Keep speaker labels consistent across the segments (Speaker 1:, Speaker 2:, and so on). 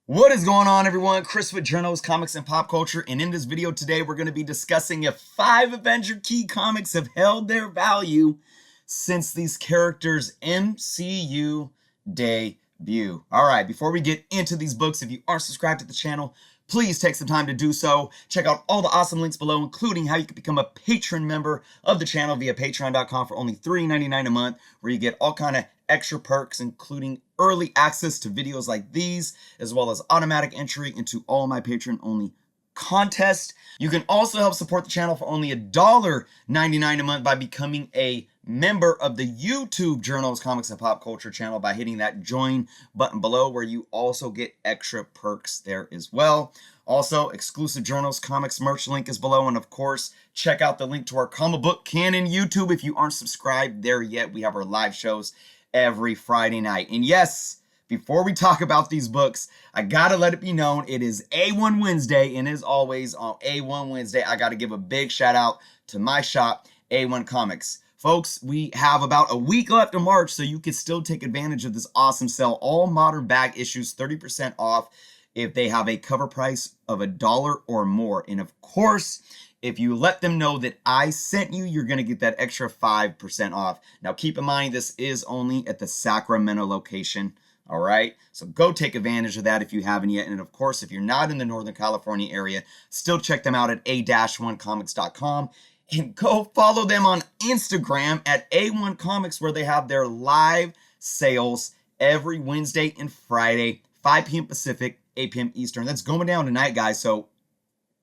Speaker 1: What is going on, everyone? Chris with Journals, Comics, and Pop Culture, and in this video today, we're going to be discussing if 5 Avenger key comics have held their value since these characters' MCU debut. All right, before we get into these books, if you aren't subscribed to the channel, please take some time to do so. Check out all the awesome links below, including how you can become a patron member of the channel via patreon.com for only $3.99 a month, where you get all kind of extra perks, including early access to videos like these, as well as automatic entry into all my patron-only contests. You can also help support the channel for only $1.99 a month by becoming a member of the YouTube Journals, Comics, and Pop Culture channel by hitting that join button below, where you also get extra perks there as well. Also, exclusive Journals Comics merch link is below, and of course, check out the link to our comic book canon YouTube if you aren't subscribed there yet. We have our live shows every Friday night. And yes, before we talk about these books, I gotta let it be known it is A1 Wednesday, and as always on A1 Wednesday, I gotta give a big shout out to my shop, A1 Comics. Folks, we have about a week left of March, so you can still take advantage of this awesome sale. All modern bag issues 30% off if they have a cover price of $1 or more. And of course, if you let them know that I sent you, you're going to get that extra 5% off. Now, keep in mind, this is only at the Sacramento location. All right, so go take advantage of that if you haven't yet. And of course, if you're not in the Northern California area, still check them out at a-1comics.com. And go follow them on Instagram at A1 Comics, where they have their live sales every Wednesday and Friday, 5 p.m. Pacific, 8 p.m. Eastern. That's going down tonight, guys, so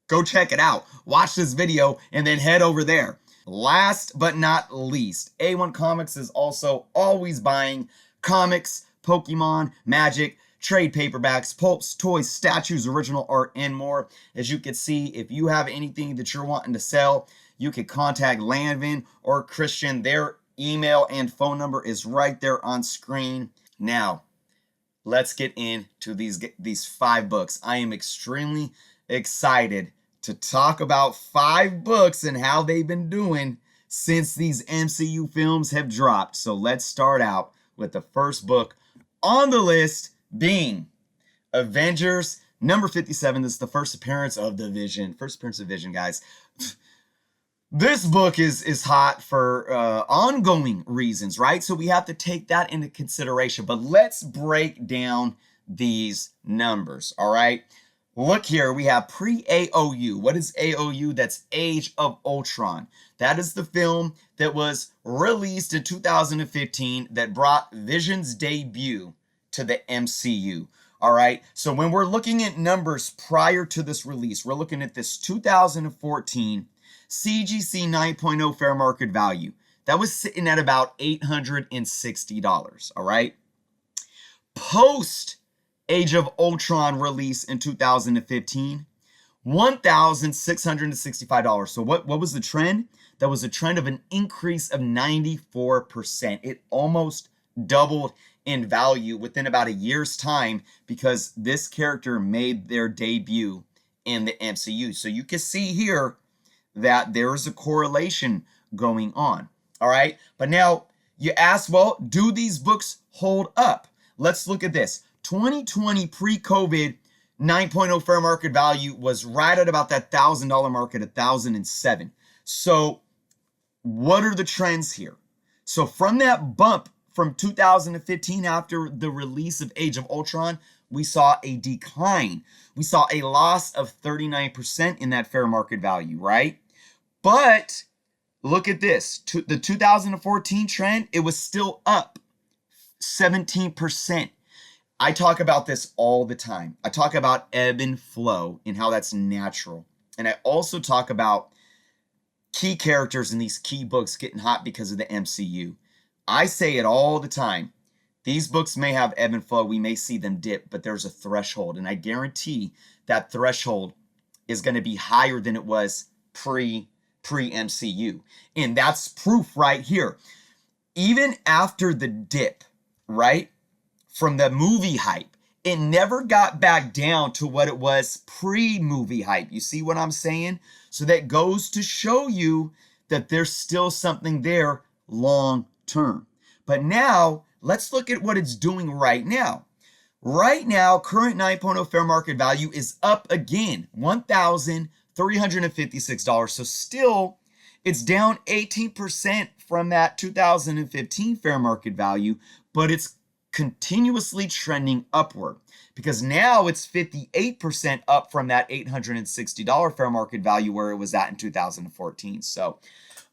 Speaker 1: go check it out. Watch this video and then head over there. Last but not least, A1 Comics is also always buying comics, Pokemon, Magic, trade paperbacks, pulps, toys, statues, original art, and more. As you can see, if you have anything that you're wanting to sell, you can contact Landvin or Christian. Their email and phone number is right there on screen. Now, let's get into these 5 books. I am extremely excited to talk about 5 books and how they've been doing since these MCU films have dropped. So let's start out with the first book on the list being Avengers number 57. This is the first appearance of the Vision. First appearance of Vision, guys. This book is hot for ongoing reasons, right? So we have to take that into consideration. But let's break down these numbers, all right? Look here, we have pre-AOU. What is AOU? That's Age of Ultron. That is the film that was released in 2015 that brought Vision's debut to the MCU. All right, so when we're looking at numbers prior to this release, we're looking at this 2014 CGC 9.0 fair market value. That was sitting at about $860, all right? Post Age of Ultron release in 2015, $1,665. So what was the trend? That was a trend of an increase of 94%. It almost doubled in value within about a year's time because this character made their debut in the MCU. So you can see here that there is a correlation going on. All right, but now you ask, well, do these books hold up? Let's look at this. 2020 pre-COVID 9.0 fair market value was right at about that $1,000 mark at $1,007. So what are the trends here? So from that bump from 2015 after the release of Age of Ultron, we saw a decline. We saw a loss of 39% in that fair market value, right? But look at this. The 2014 trend, it was still up 17%. I talk about this all the time. I talk about ebb and flow and how that's natural. And I also talk about key characters in these key books getting hot because of the MCU. I say it all the time. These books may have ebb and flow. We may see them dip, but there's a threshold. And I guarantee that threshold is going to be higher than it was pre-MCU. And that's proof right here. Even after the dip, right, from the movie hype, it never got back down to what it was pre-movie hype. You see what I'm saying? So that goes to show you that there's still something there long term. But now let's look at what it's doing right now. Right now, current 9.0 fair market value is up again, $1,356. So still, it's down 18% from that 2015 fair market value, but it's continuously trending upward because now it's 58% up from that $860 fair market value where it was at in 2014. So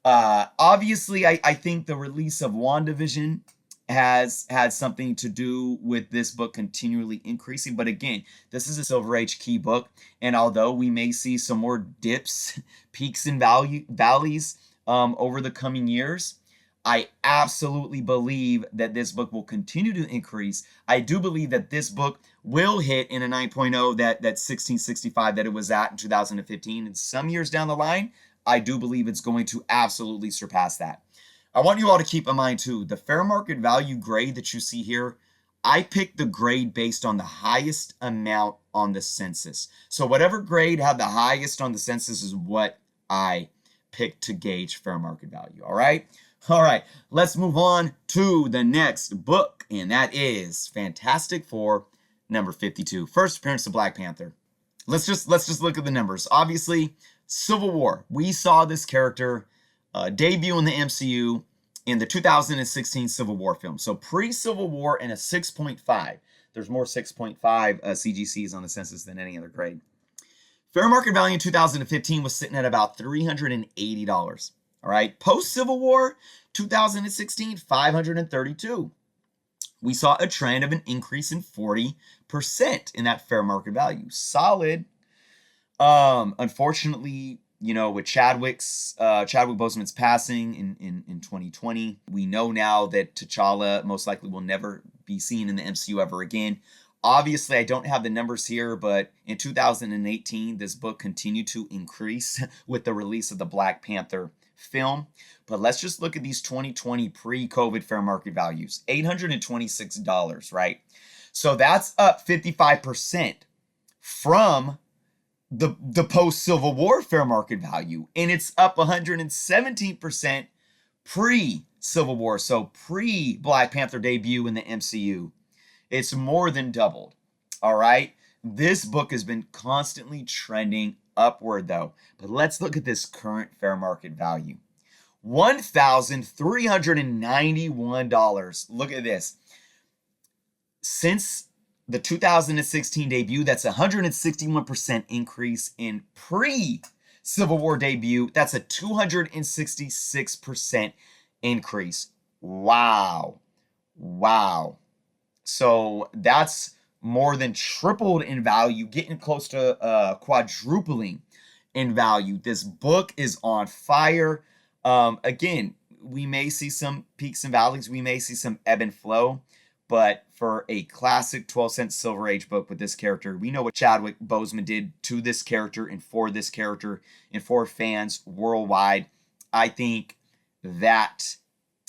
Speaker 1: obviously, I think the release of WandaVision has had something to do with this book continually increasing. But again, this is a Silver Age key book, and although we may see some more dips, peaks, and valleys over the coming years, I absolutely believe that this book will continue to increase. I do believe that this book will hit in a 9.0 that 1665 that it was at in 2015, and some years down the line, I do believe it's going to absolutely surpass that. I want you all to keep in mind too, the fair market value grade that you see here, I picked the grade based on the highest amount on the census. So whatever grade had the highest on the census is what I picked to gauge fair market value. All right. All right. Let's move on to the next book, and that is Fantastic Four number 52. First appearance of Black Panther. Let's just look at the numbers. Obviously, Civil War. We saw this character debut in the MCU in the 2016 Civil War film. So pre-Civil War and a 6.5. There's more 6.5 CGCs on the census than any other grade. Fair market value in 2015 was sitting at about $380. All right. Post-Civil War, 2016, $532. We saw a trend of an increase in 40% in that fair market value. Solid. Unfortunately, you know, with Chadwick Boseman's passing in 2020, we know now that T'Challa most likely will never be seen in the MCU ever again. Obviously, I don't have the numbers here, but in 2018, this book continued to increase with the release of the Black Panther film. But let's just look at these 2020 pre-COVID fair market values. $826, right? So that's up 55% from the post-Civil War fair market value, and it's up 117% pre-Civil War, so pre-Black Panther debut in the MCU. It's more than doubled, all right? This book has been constantly trending upward, though, but let's look at this current fair market value. $1,391. Look at this. Since the 2016 debut, that's a 161% increase. In pre-Civil War debut, that's a 266% increase. Wow. Wow. So that's more than tripled in value, getting close to quadrupling in value. This book is on fire. Again, we may see some peaks and valleys. We may see some ebb and flow. But for a classic 12-cent Silver Age book with this character, we know what Chadwick Boseman did to this character and for this character and for fans worldwide. I think that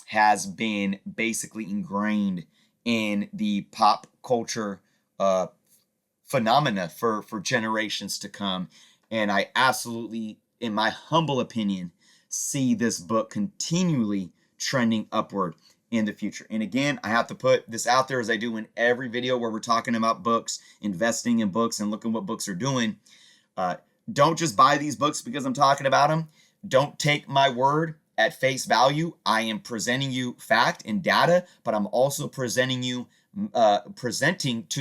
Speaker 1: has been basically ingrained in the pop culture phenomena for generations to come. And I absolutely, in my humble opinion, see this book continually trending upward in the future. And again, I have to put this out there as I do in every video where we're talking about books, investing in books, and looking what books are doing. Don't just buy these books because I'm talking about them. Don't take my word at face value. I am presenting you fact and data, but I'm also presenting to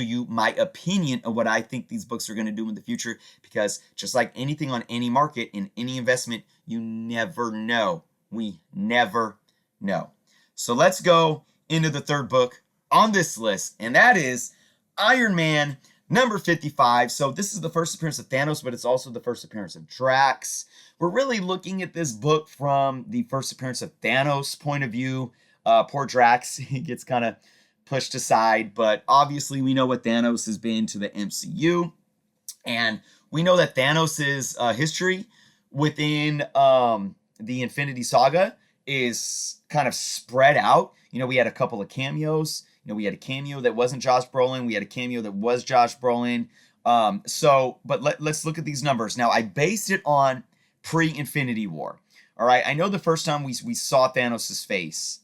Speaker 1: you my opinion of what I think these books are going to do in the future, because just like anything on any market, in any investment, you never know. We never know. So let's go into the third book on this list, and that is Iron Man number 55. So this is the first appearance of Thanos, but it's also the first appearance of Drax. We're really looking at this book from the first appearance of Thanos' point of view. Poor Drax, he gets kind of pushed aside, but obviously we know what Thanos has been to the MCU, and we know that Thanos' history within the Infinity Saga is kind of spread out. You know, we had a couple of cameos. You know, we had a cameo that wasn't Josh Brolin. We had a cameo that was Josh Brolin. But let's look at these numbers. Now, I based it on pre-Infinity War. All right, I know the first time we saw Thanos' face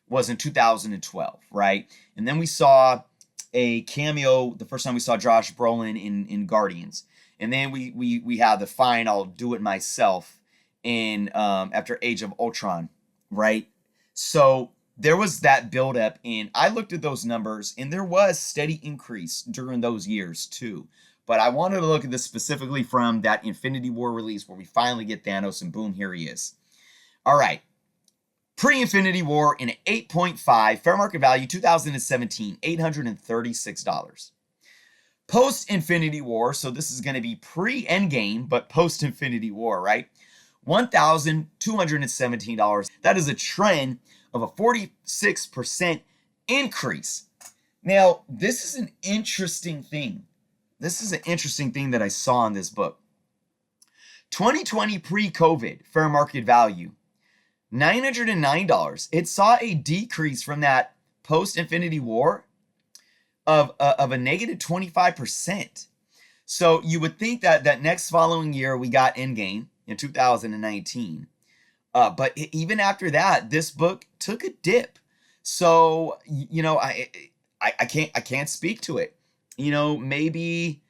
Speaker 1: was in 2012, right? And then we saw a cameo the first time we saw Josh Brolin in Guardians. And then we have the fine, I'll do it myself in after Age of Ultron, right? So there was that buildup, and I looked at those numbers, and there was steady increase during those years too. But I wanted to look at this specifically from that Infinity War release where we finally get Thanos, and boom, here he is. All right. Pre-Infinity War in an 8.5, fair market value 2017, $836. Post-Infinity War, so this is going to be pre-Endgame, but post-Infinity War, right? $1,217. That is a trend of a 46% increase. Now, this is an interesting thing. This is an interesting thing that I saw in this book. 2020 pre-COVID, fair market value, $909. It saw a decrease from that post-Infinity War of a negative 25%. So you would think that next following year we got Endgame in 2019. But even after that, this book took a dip. So, you know, I can't speak to it. You know, maybe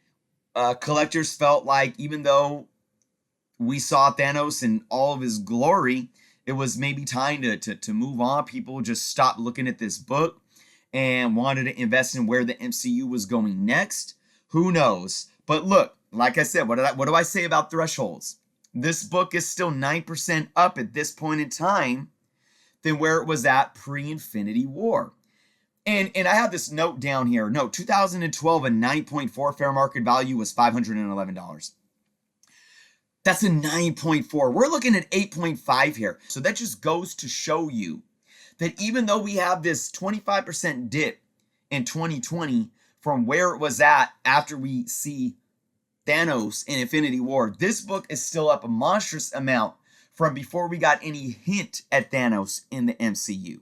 Speaker 1: collectors felt like even though we saw Thanos in all of his glory, it was maybe time to move on. People just stopped looking at this book and wanted to invest in where the MCU was going next. Who knows? But look, like I said, what do I say about thresholds? This book is still 9% up at this point in time than where it was at pre-Infinity War. And I have this note down here. No, 2012, a 9.4 fair market value was $511. That's a 9.4. We're looking at 8.5 here. So that just goes to show you that even though we have this 25% dip in 2020 from where it was at after we see Thanos in Infinity War, this book is still up a monstrous amount from before we got any hint at Thanos in the MCU.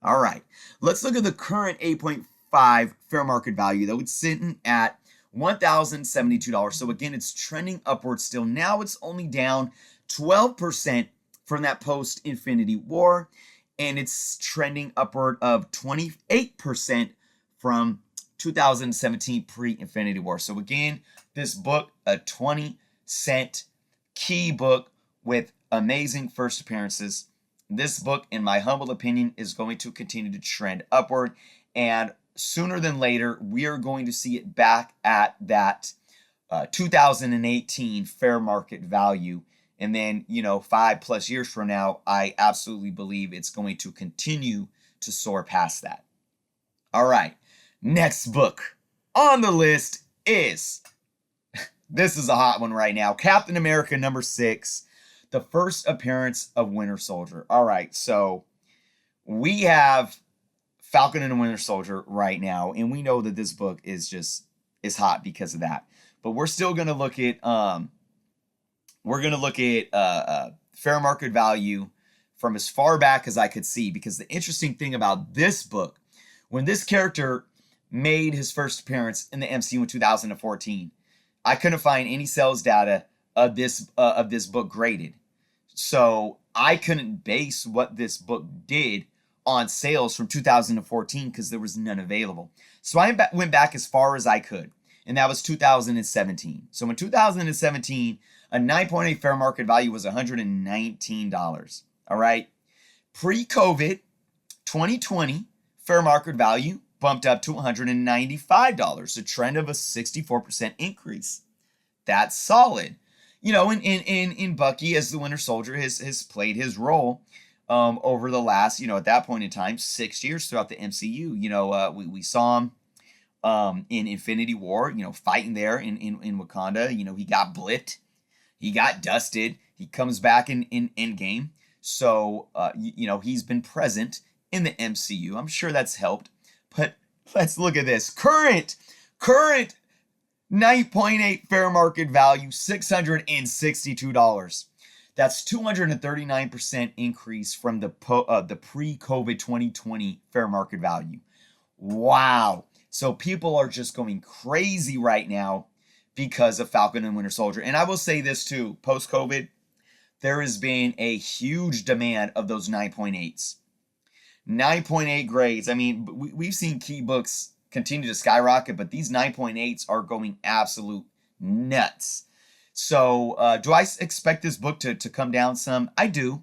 Speaker 1: All right, let's look at the current 8.5 fair market value, though. It's sitting at $1,072. So again, it's trending upwards still. Now it's only down 12% from that post-Infinity War, and it's trending upward of 28% from 2017 pre-Infinity War. So again, this book, a 20-cent key book with amazing first appearances. This book, in my humble opinion, is going to continue to trend upward, and sooner than later, we are going to see it back at that 2018 fair market value. And then, you know, 5+ years from now, I absolutely believe it's going to continue to soar past that. All right, next book on the list is, this is a hot one right now, Captain America #6, the first appearance of Winter Soldier. All right, so we have Falcon and Winter Soldier right now, and we know that this book is hot because of that. But we're still going to look at fair market value from as far back as I could see, because the interesting thing about this book, when this character made his first appearance in the MCU in 2014, I couldn't find any sales data of this book graded. So I couldn't base what this book did on sales from 2014 because there was none available. So I went back as far as I could, and that was 2017. So in 2017, a 9.8 fair market value was $119. All right. Pre-COVID, 2020, fair market value bumped up to $195, a trend of a 64% increase. That's solid. You know, in Bucky as the Winter Soldier has played his role over the last, you know, at that point in time, 6 years throughout the MCU. You know, we saw him in Infinity War, you know, fighting there in Wakanda. You know, he got blipped. He got dusted. He comes back in Endgame. So, you know, he's been present in the MCU. I'm sure that's helped. But let's look at this. Current 9.8 fair market value, $662. That's 239% increase from the pre-COVID 2020 fair market value. Wow. So people are just going crazy right now because of Falcon and Winter Soldier. And I will say this too, post-COVID, there has been a huge demand of those 9.8s. 9.8 grades. I mean, we've seen key books continue to skyrocket, but these 9.8s are going absolute nuts. So do I expect this book to come down some? I do.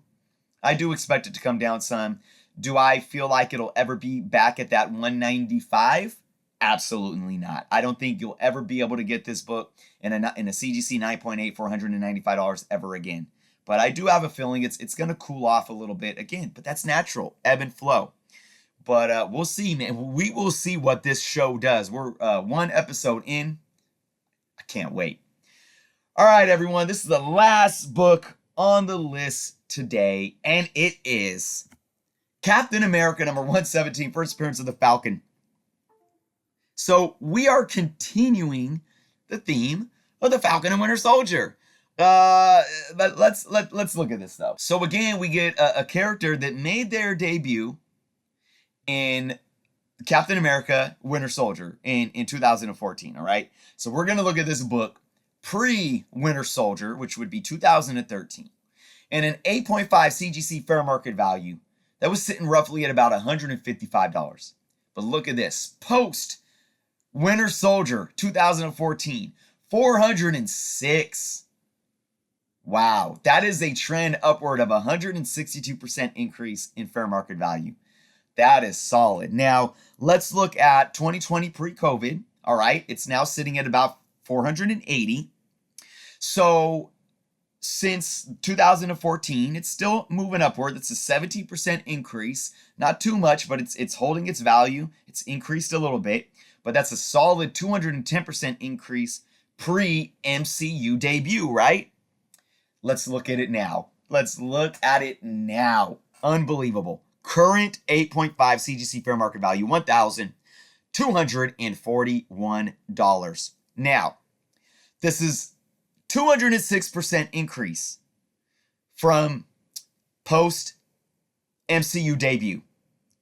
Speaker 1: I do expect it to come down some. Do I feel like it'll ever be back at that 195? Absolutely not. I don't think you'll ever be able to get this book in a CGC 9.8 for $195 ever again. But I do have a feeling it's going to cool off a little bit again. But that's natural, ebb and flow. But we'll see, man. We will see what this show does. We're one episode in. I can't wait. All right, everyone. This is the last book on the list today, and it is Captain America number 117, first appearance of the Falcon. So we are continuing the theme of the Falcon and Winter Soldier. Let's look at this though. So again, we get a character that made their debut in Captain America Winter Soldier in 2014. All right. So we're going to look at this book pre-Winter Soldier, which would be 2013, and an 8.5 CGC fair market value that was sitting roughly at about $155. But look at this. Post Winter Soldier 2014, 406. Wow, that is a trend upward of 162% increase in fair market value. That is solid. Now, let's look at 2020 pre-COVID. All right, it's now sitting at about 480. So since 2014, it's still moving upward. It's a 17% increase. Not too much, but it's holding its value. It's increased a little bit, but that's a solid 210% increase pre-MCU debut, right? Let's look at it now. Let's look at it now. Unbelievable. Current 8.5 CGC fair market value, $1,241. Now, this is 206% increase from post MCU debut.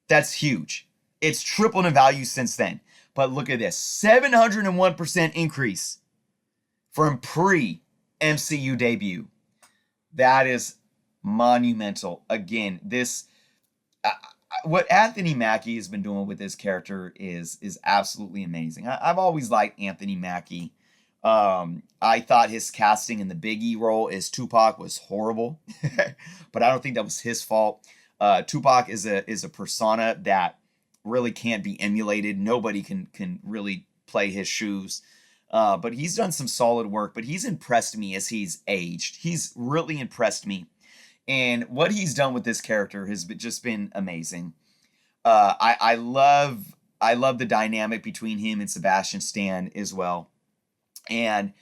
Speaker 1: That's huge. It's tripled in value since then. But look at this, 701% increase from pre-MCU debut. That is monumental. Again, this what Anthony Mackie has been doing with this character is absolutely amazing. I've always liked Anthony Mackie. I thought his casting in the Big E role as Tupac was horrible, but I don't think that was his fault. Tupac is a persona that really can't be emulated. Nobody can really play his shoes. But he's done some solid work, but he's impressed me as he's aged. He's really impressed me. And what he's done with this character has just been amazing. I love the dynamic between him and Sebastian Stan as well. And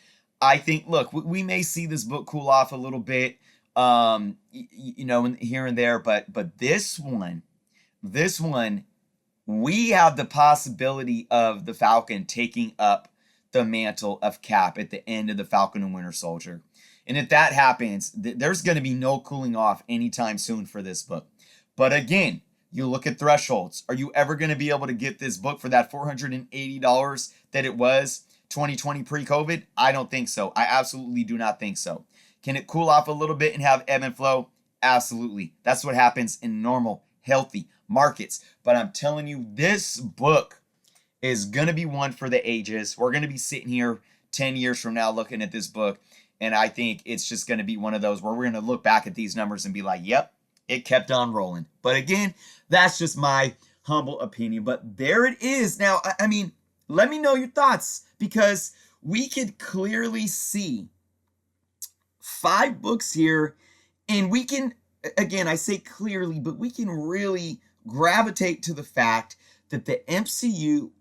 Speaker 1: I think, look, we may see this book cool off a little bit, you know, here and there, but this one, we have the possibility of the Falcon taking up the mantle of Cap at the end of the Falcon and Winter Soldier. And if that happens, there's going to be no cooling off anytime soon for this book. But again, you look at thresholds. Are you ever going to be able to get this book for that $480 that it was 2020 pre-COVID? I don't think so. I absolutely do not think so. Can it cool off a little bit and have ebb and flow? Absolutely. That's what happens in normal, healthy markets. But I'm telling you, this book is going to be one for the ages. We're going to be sitting here 10 years from now looking at this book, and I think it's just going to be one of those where we're going to look back at these numbers and be like, yep, it kept on rolling. But again, that's just my humble opinion. But there it is. Now, I mean, let me know your thoughts, because we could clearly see 5 books here, and we can, again, I say clearly, but we can really gravitate to the fact that the MCU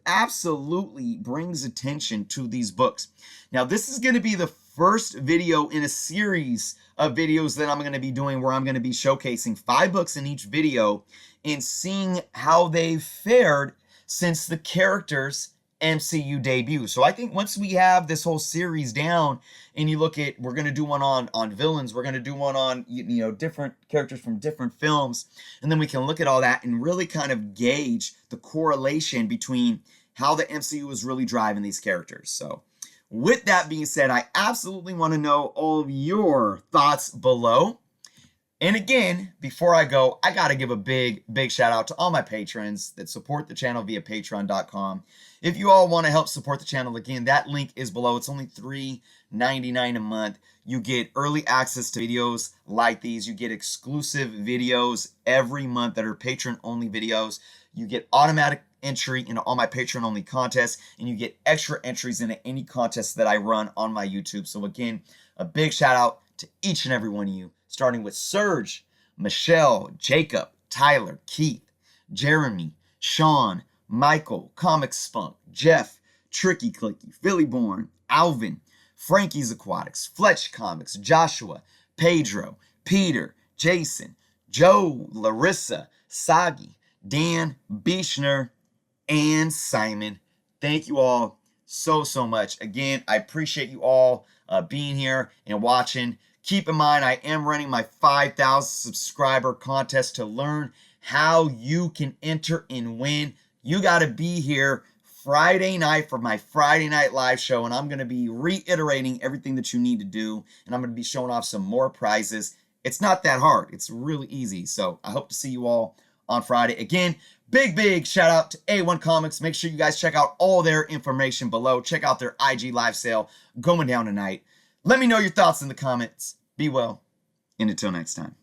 Speaker 1: absolutely brings attention to these books. Now, this is going to be the first video in a series of videos that I'm going to be doing, where I'm going to be showcasing 5 books in each video and seeing how they've fared since the characters' MCU debut. So I think once we have this whole series down, and you look at, we're going to do one on villains, we're going to do one on, you know, different characters from different films, and then we can look at all that and really kind of gauge the correlation between how the MCU is really driving these characters. So with that being said, I absolutely want to know all of your thoughts below. And again, before I go, I got to give a big shout out to all my patrons that support the channel via patreon.com. If you all want to help support the channel, again, that link is below. It's only $3.99 a month. You get early access to videos like these. You get exclusive videos every month that are patron-only videos. You get automatic entry into all my patron-only contests, and you get extra entries into any contests that I run on my YouTube. So again, a big shout out to each and every one of you, starting with Serge, Michelle, Jacob, Tyler, Keith, Jeremy, Sean, Michael, Comic Spunk, Jeff, Tricky Clicky, Phillyborn, Alvin, Frankie's Aquatics, Fletch Comics, Joshua, Pedro, Peter, Jason, Joe, Larissa, Sagi, Dan, Bishner, and Simon. Thank you all so much. Again, I appreciate you all being here and watching. Keep in mind, I am running my 5,000 subscriber contest to learn how you can enter and win. You got to be here Friday night for my Friday night live show, and I'm going to be reiterating everything that you need to do, and I'm going to be showing off some more prizes. It's not that hard. It's really easy. So I hope to see you all on Friday. Again, big shout out to A1 Comics. Make sure you guys check out all their information below. Check out their IG live sale going down tonight. Let me know your thoughts in the comments. Be well, and until next time.